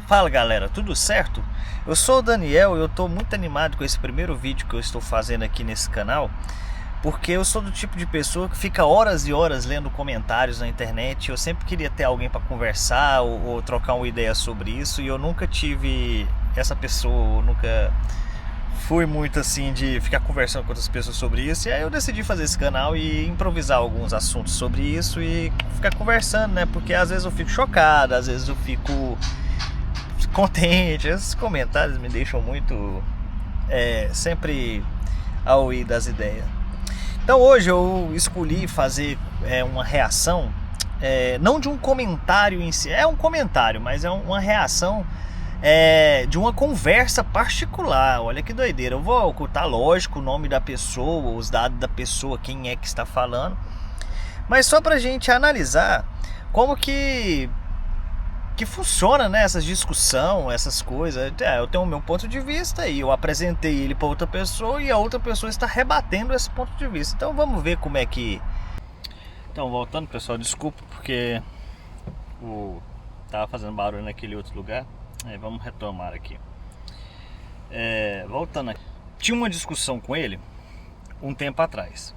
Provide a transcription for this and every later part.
Fala galera, tudo certo? Eu sou o Daniel e eu tô muito animado com esse primeiro vídeo que eu estou fazendo aqui nesse canal, porque eu sou do tipo de pessoa que fica horas e horas lendo comentários na internet. Eu sempre queria ter alguém para conversar ou trocar uma ideia sobre isso, e eu nunca tive essa pessoa, eu nunca fui muito assim de ficar conversando com outras pessoas sobre isso. E aí eu decidi fazer esse canal e improvisar alguns assuntos sobre isso e ficar conversando, né? Porque às vezes eu fico chocado, às vezes eu fico contente. Esses comentários me deixam muito sempre ao ir das ideias. Então hoje eu escolhi fazer uma reação, não de um comentário em si, é um comentário, mas é uma reação de uma conversa particular. Olha que doideira. Eu vou ocultar, lógico, o nome da pessoa, os dados da pessoa, quem é que está falando, mas só pra gente analisar como que funciona, né, essas discussão, essas coisas. Eu tenho o meu ponto de vista e eu apresentei ele para outra pessoa e a outra pessoa está rebatendo esse ponto de vista. Então vamos ver como é que... Então, voltando, pessoal, desculpa porque tava fazendo barulho naquele outro lugar. Vamos retomar aqui. Voltando aqui. Tinha uma discussão com ele um tempo atrás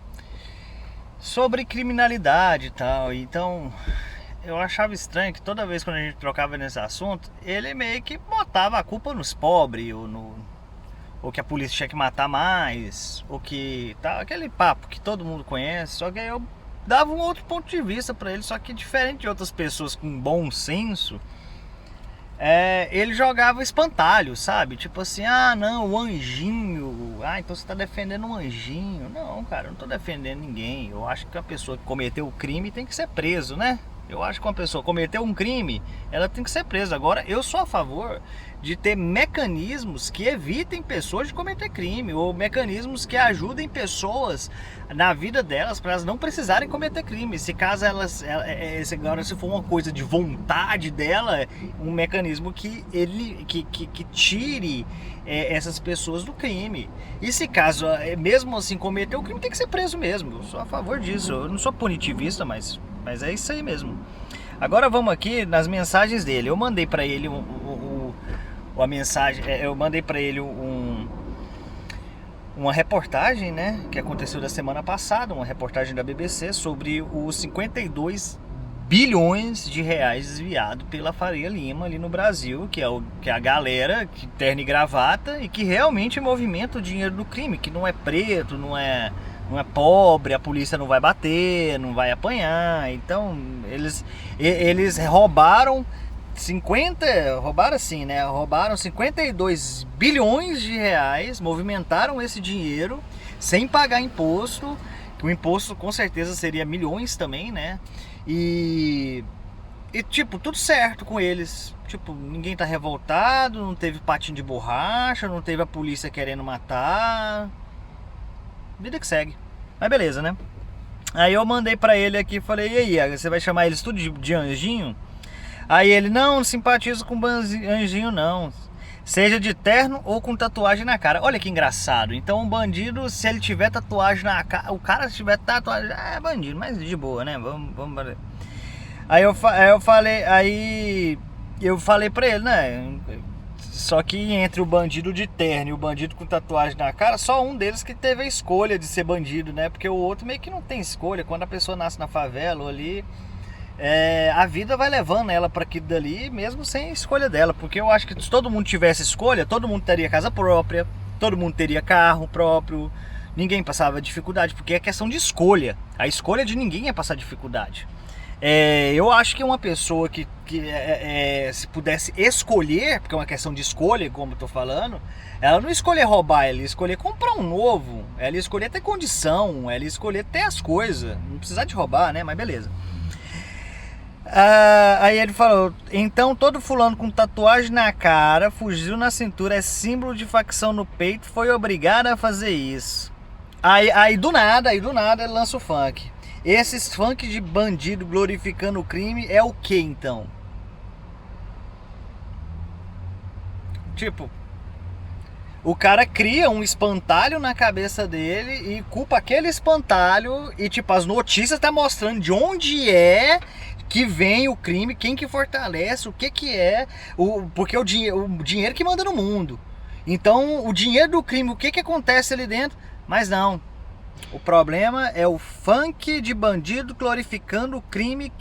sobre criminalidade e tal. Então eu achava estranho que toda vez quando a gente trocava nesse assunto, ele meio que botava a culpa nos pobres, ou que a polícia tinha que matar mais, ou que tá, aquele papo que todo mundo conhece. Só que aí eu dava um outro ponto de vista pra ele, só que diferente de outras pessoas com bom senso, ele jogava espantalho, sabe? Tipo assim, ah não, o anjinho, então você tá defendendo um anjinho. Não, cara, eu não tô defendendo ninguém. Eu acho que a pessoa que cometeu o crime tem que ser preso, né? Eu acho que uma pessoa cometeu um crime, ela tem que ser presa. Agora, eu sou a favor de ter mecanismos que evitem pessoas de cometer crime, ou mecanismos que ajudem pessoas na vida delas para elas não precisarem cometer crime. Se caso agora, se for uma coisa de vontade dela, um mecanismo que tire essas pessoas do crime. E se caso mesmo assim cometer o crime, tem que ser preso mesmo. Eu sou a favor disso. Eu não sou punitivista, mas é isso aí mesmo. Agora vamos aqui nas mensagens dele. Eu mandei para ele a mensagem, eu mandei para ele uma reportagem, né, que aconteceu da semana passada, uma reportagem da BBC sobre os 52 bilhões de reais desviados pela Faria Lima ali no Brasil, que é a galera que terno e gravata e que realmente movimenta o dinheiro do crime, que não é preto, não é pobre, a polícia não vai bater, não vai apanhar. Então eles roubaram roubaram 52 bilhões de reais, movimentaram esse dinheiro sem pagar imposto, que o imposto com certeza seria milhões também, né? E tipo, tudo certo com eles. Tipo, ninguém tá revoltado, não teve patinho de borracha, não teve a polícia querendo matar. Vida que segue. Mas beleza, né? Aí eu mandei pra ele aqui, falei, e aí, você vai chamar eles tudo de anjinho? Aí ele, não simpatizo com anjinho não, seja de terno ou com tatuagem na cara. Olha que engraçado. Então um bandido, se ele tiver tatuagem na cara, o cara se tiver tatuagem, é bandido, mas de boa, né? Vamos. Aí eu falei pra ele, né? Só que entre o bandido de terno e o bandido com tatuagem na cara, só um deles que teve a escolha de ser bandido, né? Porque o outro meio que não tem escolha. Quando a pessoa nasce na favela ou ali, a vida vai levando ela para aquilo dali, mesmo sem escolha dela. Porque eu acho que se todo mundo tivesse escolha, todo mundo teria casa própria, todo mundo teria carro próprio, ninguém passava dificuldade, porque é questão de escolha. A escolha de ninguém é passar dificuldade. Eu acho que uma pessoa que se pudesse escolher, porque é uma questão de escolha, como eu tô falando, ela não escolher roubar, ela ia escolher comprar um novo, ela ia escolher ter condição, ela ia escolher ter as coisas, não precisar de roubar, né? Mas beleza. Aí ele falou, então todo fulano com tatuagem na cara, fuzil na cintura, é símbolo de facção no peito, foi obrigado a fazer isso. Aí do nada ele lança o funk. Esses funk de bandido glorificando o crime é o que então? Tipo, o cara cria um espantalho na cabeça dele e culpa aquele espantalho, e tipo, as notícias tá mostrando de onde que vem o crime, quem que fortalece, o que que é, porque o dinheiro que manda no mundo. Então, o dinheiro do crime, o que que acontece ali dentro? Mas não. O problema é o funk de bandido glorificando o crime,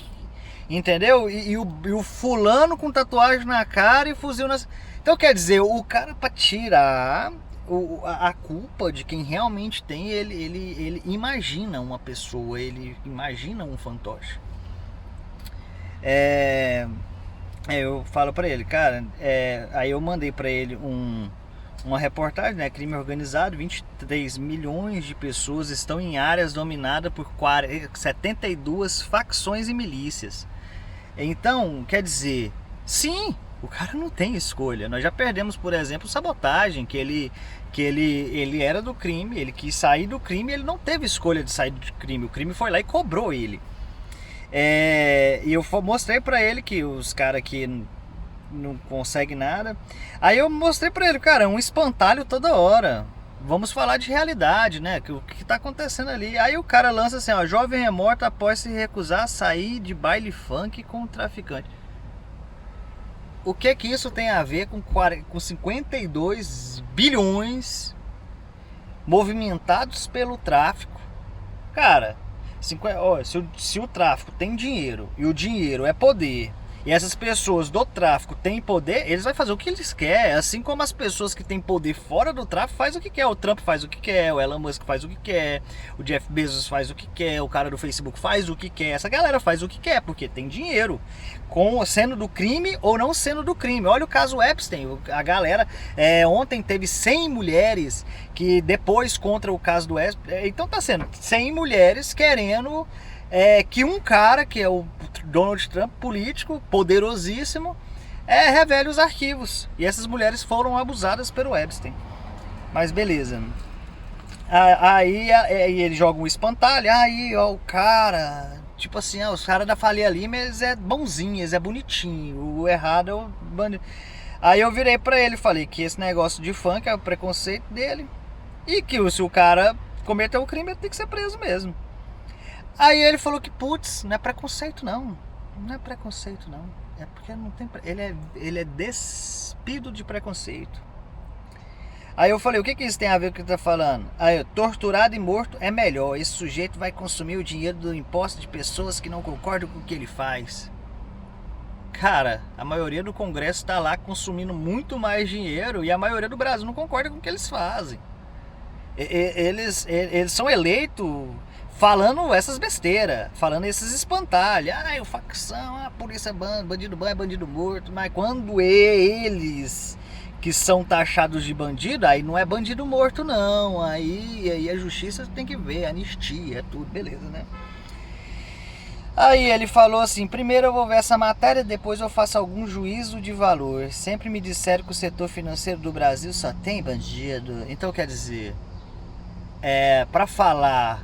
entendeu? E o fulano com tatuagem na cara e fuzil nas... Então, quer dizer, o cara, pra tirar a culpa de quem realmente tem, ele imagina uma pessoa, ele imagina um fantoche. Eu falo pra ele, cara, aí eu mandei pra ele uma reportagem, né? Crime organizado, 23 milhões de pessoas estão em áreas dominadas por 72 facções e milícias. Então, quer dizer, sim, o cara não tem escolha. Nós já perdemos, por exemplo, Sabotagem, que ele era do crime, ele quis sair do crime, ele não teve escolha de sair do crime. O crime foi lá e cobrou ele. E eu mostrei pra ele que os caras que não conseguem nada. Aí eu mostrei pra ele, cara, um espantalho toda hora. Vamos falar de realidade, né? O que tá acontecendo ali. Aí o cara lança assim, ó, jovem é morto após se recusar a sair de baile funk com o traficante. O que que isso tem a ver com 52 bilhões movimentados pelo tráfico? Cara, se o tráfico tem dinheiro e o dinheiro é poder, e essas pessoas do tráfico têm poder, eles vão fazer o que eles querem. Assim como as pessoas que têm poder fora do tráfico faz o que quer. O Trump faz o que quer, o Elon Musk faz o que quer, o Jeff Bezos faz o que quer, o cara do Facebook faz o que quer. Essa galera faz o que quer porque tem dinheiro, sendo do crime ou não sendo do crime. Olha o caso Epstein. A galera ontem teve 100 mulheres que depois contra o caso do Epstein. Então tá sendo 100 mulheres querendo que um cara, que é o Donald Trump, político, poderosíssimo, revele os arquivos. E essas mulheres foram abusadas pelo Epstein. Mas beleza. Aí ele joga um espantalho. Aí, ó, o cara... Tipo assim, os caras da Faria Lima, eles é bonzinho, eles é bonitinho. O errado é o bandido. Aí eu virei pra ele e falei que esse negócio de funk é o preconceito dele. E que se o cara cometeu o crime, ele tem que ser preso mesmo. Aí ele falou que, putz, não é preconceito não. Não é preconceito não. É porque não tem... Ele é despido de preconceito. Aí eu falei, o que isso tem a ver com o que ele tá falando? Aí, torturado e morto é melhor. Esse sujeito vai consumir o dinheiro do imposto de pessoas que não concordam com o que ele faz. Cara, a maioria do Congresso tá lá consumindo muito mais dinheiro e a maioria do Brasil não concorda com o que eles fazem. Eles são eleitos falando essas besteiras, falando esses espantalhos. O facção, a polícia é bandido bom é bandido morto. Mas quando eles que são taxados de bandido, aí não é bandido morto não. Aí a justiça tem que ver, anistia, tudo, beleza, né? Aí ele falou assim, primeiro eu vou ver essa matéria, depois eu faço algum juízo de valor. Sempre me disseram que o setor financeiro do Brasil só tem bandido. Então quer dizer, para falar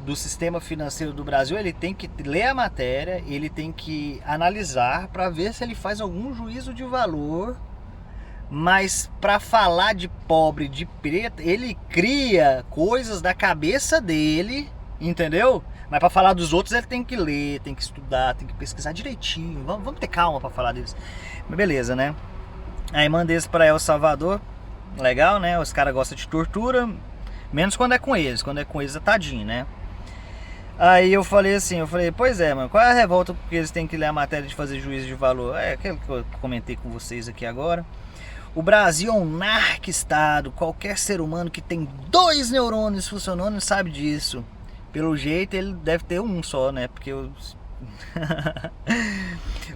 do sistema financeiro do Brasil, ele tem que ler a matéria, ele tem que analisar para ver se ele faz algum juízo de valor. Mas para falar de pobre, de preto, ele cria coisas da cabeça dele, entendeu? Mas para falar dos outros ele tem que ler, tem que estudar, tem que pesquisar direitinho. Vamos ter calma para falar deles. Mas beleza, né? Aí mandei isso para El Salvador. Legal, né? Os caras gostam de tortura. Menos quando é com eles. Quando é com eles é tadinho, né? Aí eu falei assim, pois é, mano, qual é a revolta porque eles têm que ler a matéria de fazer juízo de valor? Aquilo que eu comentei com vocês aqui agora. O Brasil é um narco-estado. Qualquer ser humano que tem 2 neurônios funcionando sabe disso. Pelo jeito ele deve ter um só, né? Porque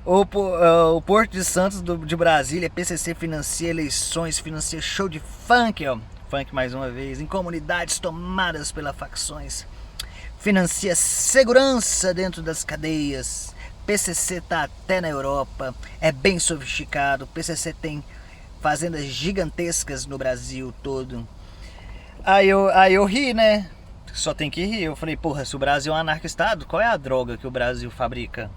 o Porto de Santos de Brasília, PCC financia eleições, financia show de funk, ó. Funk mais uma vez, em comunidades tomadas pelas facções. Financia segurança dentro das cadeias. PCC tá até na Europa, é bem sofisticado. PCC tem fazendas gigantescas no Brasil todo. Aí eu ri, né? Só tem que rir. Eu falei, porra, se o Brasil é um anarco-estado, qual é a droga que o Brasil fabrica?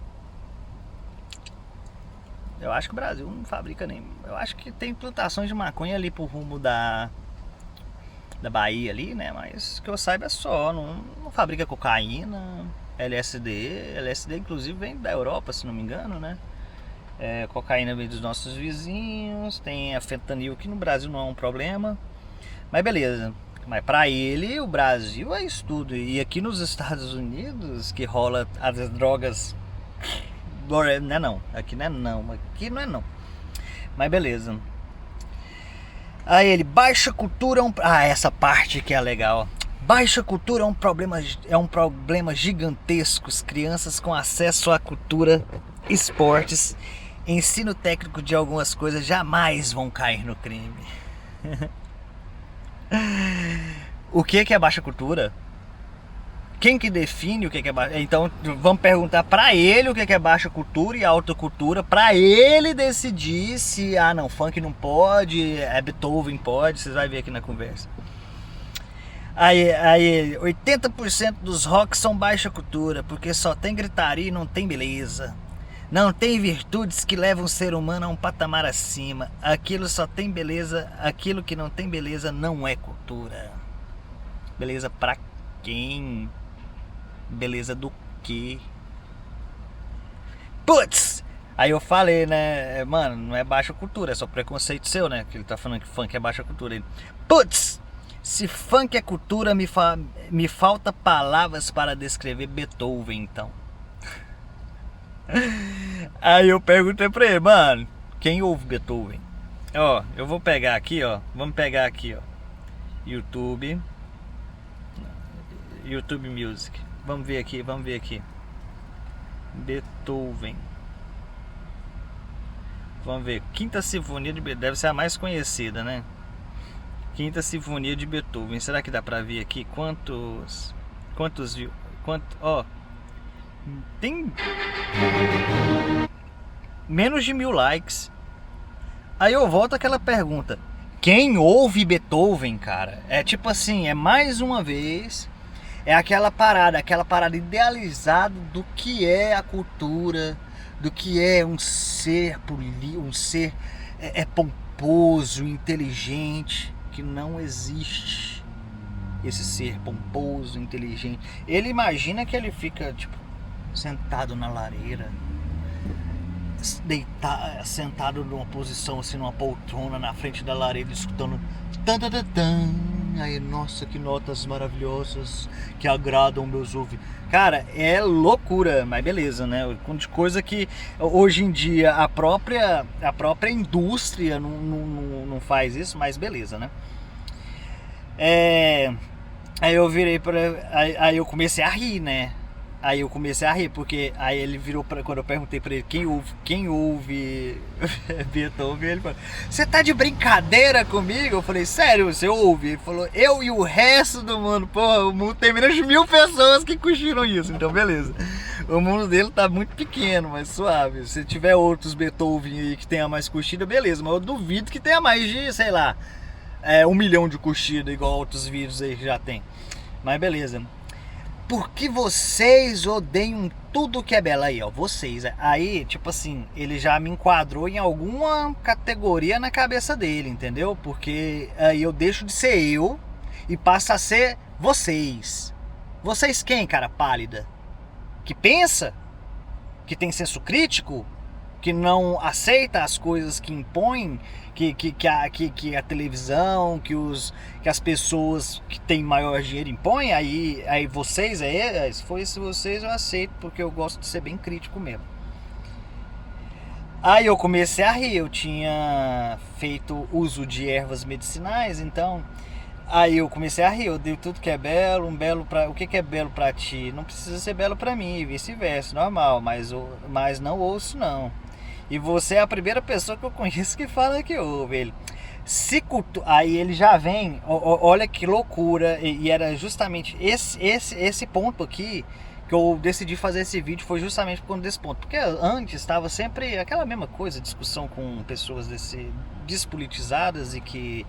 Eu acho que o Brasil não fabrica nem... Eu acho que tem plantações de maconha ali pro rumo da Bahia ali, né? Mas que eu saiba é só, não fabrica cocaína. LSD inclusive vem da Europa, se não me engano, né? Cocaína vem dos nossos vizinhos, tem a fentanil, que no Brasil não é um problema, mas beleza. Mas pra ele, o Brasil é isso tudo. E aqui nos Estados Unidos, que rola as drogas, não é não, aqui não é não, aqui não é não. Mas beleza. Aí ele, baixa cultura é um... Ah, essa parte que é legal. Baixa cultura é um problema gigantesco. As crianças com acesso à cultura, esportes, ensino técnico de algumas coisas jamais vão cair no crime. O que é baixa cultura? Quem que define o que é baixa? Então vamos perguntar pra ele o que é baixa cultura e alta cultura, pra ele decidir se não, funk não pode, Beethoven pode. Vocês vão ver aqui na conversa. Aí 80% dos rocks são baixa cultura, porque só tem gritaria e não tem beleza. Não tem virtudes que levam o ser humano a um patamar acima. Aquilo só tem beleza, aquilo que não tem beleza não é cultura. Beleza pra quem? Beleza do quê? Putz! Aí eu falei, né? Mano, não é baixa cultura, é só preconceito seu, né? Que ele tá falando que funk é baixa cultura. Putz! Se funk é cultura, me falta palavras para descrever Beethoven, então. Aí eu perguntei pra ele, mano, quem ouve Beethoven? Ó, eu vou pegar aqui, ó. Vamos pegar aqui, ó. YouTube Music. Vamos ver aqui. Beethoven. Vamos ver. Quinta Sinfonia de Beethoven. Deve ser a mais conhecida, né? Quinta Sinfonia de Beethoven. Será que dá pra ver aqui quantos viu? Ó. Tem menos de 1000 likes. Aí eu volto àquela pergunta: quem ouve Beethoven, cara? É tipo assim, é mais uma vez, é aquela parada idealizada do que é a cultura, do que é um ser pomposo, inteligente, que não existe esse ser pomposo, inteligente. Ele imagina que ele fica tipo sentado na lareira, sentado numa posição assim, numa poltrona na frente da lareira, escutando tan tan tan tan. Aí, nossa, que notas maravilhosas que agradam meus ouvidos. Cara, é loucura, mas beleza, né? De coisa que hoje em dia a própria indústria não faz isso, mas beleza, né? Aí eu virei aí eu comecei a rir, né? Porque aí ele virou quando eu perguntei pra ele quem ouve Beethoven, ele falou: você tá de brincadeira comigo? Eu falei: sério, você ouve? Ele falou: eu e o resto do mundo. Pô, o mundo tem menos de 1000 pessoas que curtiram isso, então beleza. O mundo dele tá muito pequeno, mas suave. Se tiver outros Beethoven aí que tenha mais curtida, beleza, mas eu duvido que tenha mais de, sei lá, 1 milhão de curtidas igual outros vídeos aí que já tem. Mas beleza. Por que vocês odeiam tudo que é belo? Aí, ó, vocês. Aí, tipo assim, ele já me enquadrou em alguma categoria na cabeça dele, entendeu? Porque aí eu deixo de ser eu e passa a ser vocês. Vocês quem, cara pálida? Que pensa? Que tem senso crítico? Que não aceita as coisas que impõem? Que a televisão, que as pessoas que têm maior dinheiro impõem? Aí vocês, se for isso vocês, eu aceito, porque eu gosto de ser bem crítico mesmo. Aí eu comecei a rir, eu tinha feito uso de ervas medicinais, então aí eu comecei a rir, eu dei tudo que é belo, o que é belo pra ti não precisa ser belo pra mim, e vice-versa, normal, mas não ouço não. E você é a primeira pessoa que eu conheço que fala que ouve ele. Aí ele já vem, olha que loucura, e era justamente esse ponto aqui que eu decidi fazer esse vídeo, foi justamente por conta desse ponto. Porque antes estava sempre aquela mesma coisa, discussão com pessoas despolitizadas e que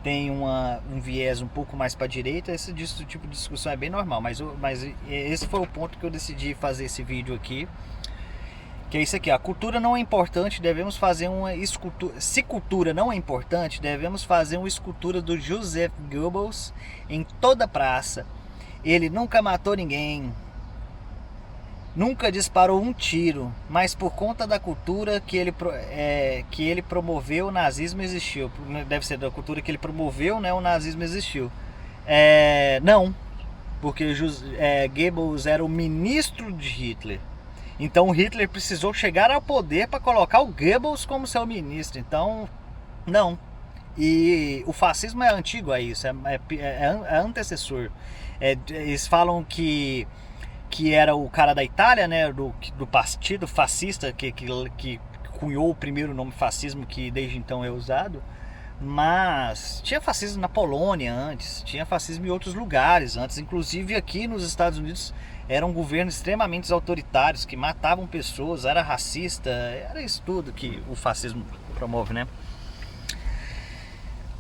tem um viés um pouco mais para a direita. Esse tipo de discussão é bem normal, mas esse foi o ponto que eu decidi fazer esse vídeo aqui. Que é isso aqui: a cultura não é importante, devemos fazer uma escultura. Se cultura não é importante, devemos fazer uma escultura do Joseph Goebbels em toda praça. Ele nunca matou ninguém. nunca disparou um tiro, mas por conta da cultura que ele promoveu, o nazismo existiu. Deve ser da cultura que ele promoveu, né, o nazismo existiu. Não, porque Goebbels era o ministro de Hitler. Então Hitler precisou chegar ao poder para colocar o Goebbels como seu ministro. Então, não. E o fascismo é antigo a isso, é antecessor. Eles falam que era o cara da Itália, né, do partido fascista que cunhou o primeiro nome fascismo, que desde então é usado. Mas tinha fascismo na Polônia antes, tinha fascismo em outros lugares antes, inclusive aqui nos Estados Unidos eram governos extremamente autoritários que matavam pessoas, era racista, era isso tudo que o fascismo promove, né?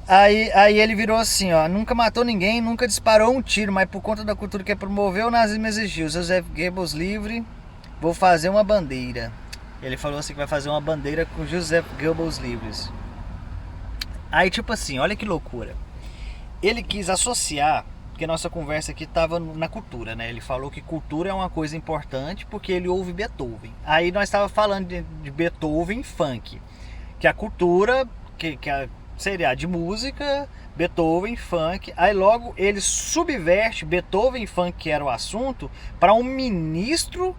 Aí ele virou assim, ó, nunca matou ninguém, nunca disparou um tiro, mas por conta da cultura que promoveu, o nazismo existiu. Joseph Goebbels livre, vou fazer uma bandeira. Ele falou assim que vai fazer uma bandeira com Joseph Goebbels livres. Aí tipo assim, olha que loucura. Ele quis associar, porque a nossa conversa aqui estava na cultura, né? Ele falou que cultura é uma coisa importante porque ele ouve Beethoven. Aí nós estávamos falando de Beethoven funk, que a cultura, seria de música, Beethoven, funk. Aí logo ele subverte Beethoven, funk, que era o assunto, para um ministro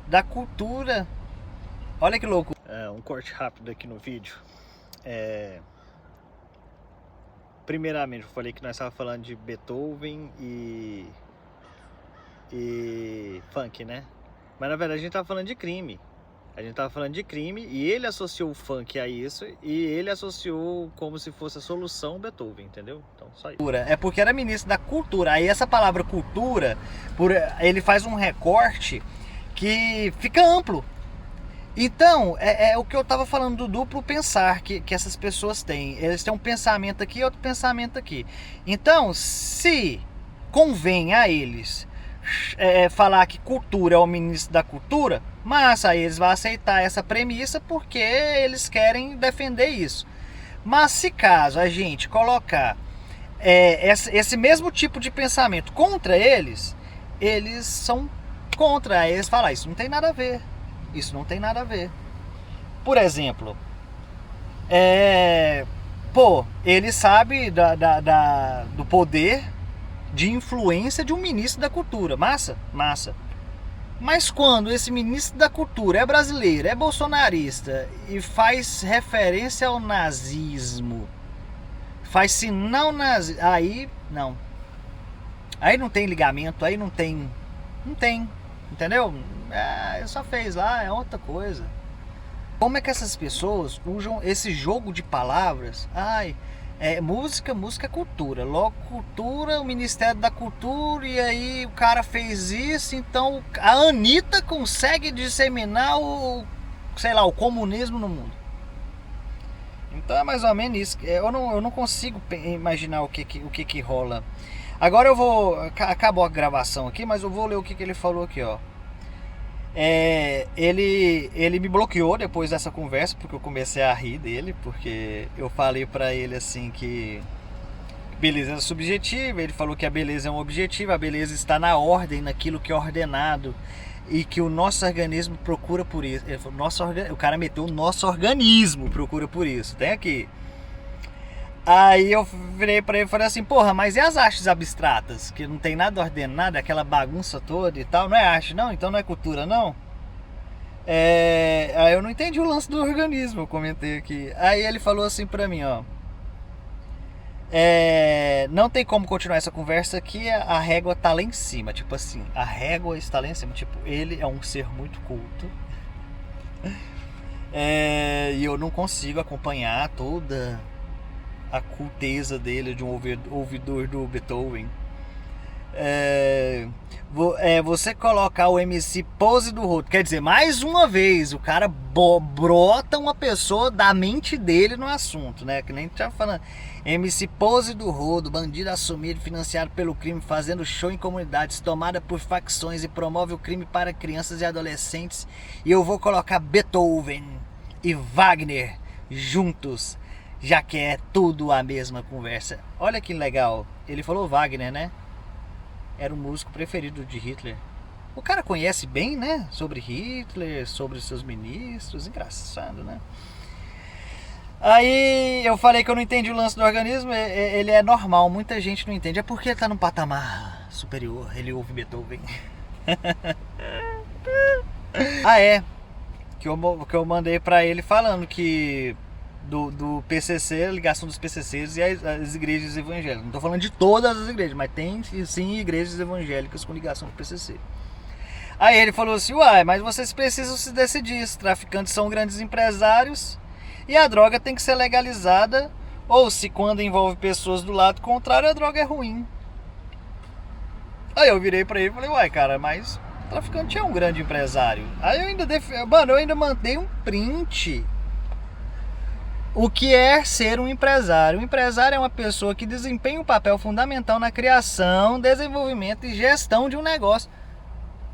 da cultura. Olha que louco. Um corte rápido aqui no vídeo. Primeiramente, eu falei que nós estávamos falando de Beethoven e funk, né? Mas na verdade a gente estava falando de crime. A gente estava falando de crime e ele associou o funk a isso e ele associou como se fosse a solução Beethoven, entendeu? Então, só isso. É porque era ministro da cultura. Aí essa palavra cultura, ele faz um recorte que fica amplo. Então, é o que eu estava falando do duplo pensar que essas pessoas têm. Eles têm um pensamento aqui e outro pensamento aqui. Então, se convém a eles falar que cultura é o ministro da cultura, mas aí eles vão aceitar essa premissa porque eles querem defender isso. Mas se caso a gente colocar esse mesmo tipo de pensamento contra eles, eles são contra. Aí eles falam, isso não tem nada a ver. Isso não tem nada a ver. Por exemplo, ele sabe do poder de influência de um ministro da cultura. Massa? Massa. Mas quando esse ministro da cultura é brasileiro, é bolsonarista e faz referência ao nazismo, faz sinal nazi, aí não. Aí não tem ligamento, aí não tem, entendeu? Ele só fez lá, é outra coisa. Como é que essas pessoas usam esse jogo de palavras? Música é cultura. Logo, cultura, o Ministério da Cultura, e aí o cara fez isso, então a Anitta consegue disseminar o comunismo no mundo. Então é mais ou menos isso. Eu não consigo imaginar o que rola. Agora eu vou... Acabou a gravação aqui, mas eu vou ler o que ele falou aqui, ó. Ele me bloqueou depois dessa conversa, porque eu comecei a rir dele, porque eu falei pra ele assim que beleza é subjetiva. Ele falou que a beleza é um objetivo, a beleza está na ordem, naquilo que é ordenado, e que o nosso organismo procura por isso. Ele falou, o cara meteu o nosso organismo procura por isso. Tem aqui. Aí eu virei pra ele e falei assim, porra, mas e as artes abstratas? Que não tem nada ordenado, aquela bagunça toda e tal, não é arte não? Então não é cultura não? Aí eu não entendi o lance do organismo, eu comentei aqui. Aí ele falou assim pra mim, ó, não tem como continuar essa conversa aqui, a régua tá lá em cima. Tipo assim, a régua está lá em cima. Tipo, ele é um ser muito culto, e eu não consigo acompanhar toda a culteza dele de um ouvidor do Beethoven. Você colocar o MC Pose do Rodo, quer dizer, mais uma vez o cara brota uma pessoa da mente dele no assunto, né? Que nem tava falando. MC Pose do Rodo, bandido assumido, financiado pelo crime, fazendo show em comunidades, tomada por facções e promove o crime para crianças e adolescentes. E eu vou colocar Beethoven e Wagner juntos, já que é tudo a mesma conversa. Olha que legal. Ele falou Wagner, né? Era o músico preferido de Hitler. O cara conhece bem, né? Sobre Hitler, sobre seus ministros. Engraçado, né? Aí eu falei que eu não entendi o lance do organismo. Ele é normal, muita gente não entende. É porque ele tá num patamar superior. Ele ouve Beethoven. Ah, é. Que eu mandei pra ele falando que do PCC, a ligação dos PCCs e as igrejas evangélicas. Não tô falando de todas as igrejas, mas tem sim igrejas evangélicas com ligação com o PCC. Aí ele falou assim: uai, mas vocês precisam se decidir. Os traficantes são grandes empresários e a droga tem que ser legalizada, ou se quando envolve pessoas do lado contrário, a droga é ruim. Aí eu virei pra ele e falei: uai, cara, mas o traficante é um grande empresário. Aí eu ainda mandei um print. O que é ser um empresário? Um empresário é uma pessoa que desempenha um papel fundamental na criação, desenvolvimento e gestão de um negócio.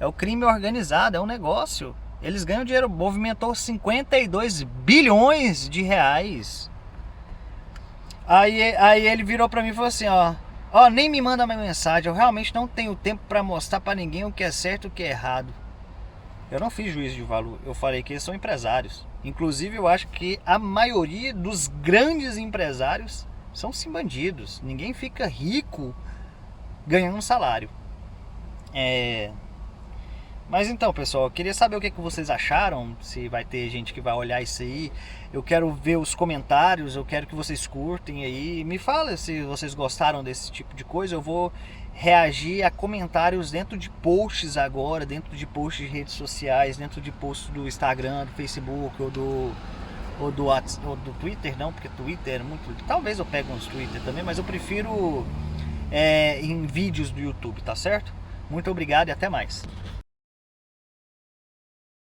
É o crime organizado, é um negócio. Eles ganham dinheiro, movimentou 52 bilhões de reais. Aí ele virou pra mim e falou assim, ó, nem me manda mais mensagem, eu realmente não tenho tempo pra mostrar pra ninguém o que é certo e o que é errado. Eu não fiz juízo de valor, eu falei que eles são empresários. Inclusive eu acho que a maioria dos grandes empresários são sim bandidos. Ninguém fica rico ganhando um salário. Mas então, pessoal, eu queria saber o que vocês acharam, se vai ter gente que vai olhar isso aí. Eu quero ver os comentários, eu quero que vocês curtem aí. Me fala se vocês gostaram desse tipo de coisa. Eu vou reagir a comentários dentro de posts agora, dentro de posts de redes sociais, dentro de posts do Instagram, do Facebook ou do Twitter, não, porque Twitter é muito... Talvez eu pegue uns Twitter também, mas eu prefiro em vídeos do YouTube, tá certo? Muito obrigado e até mais.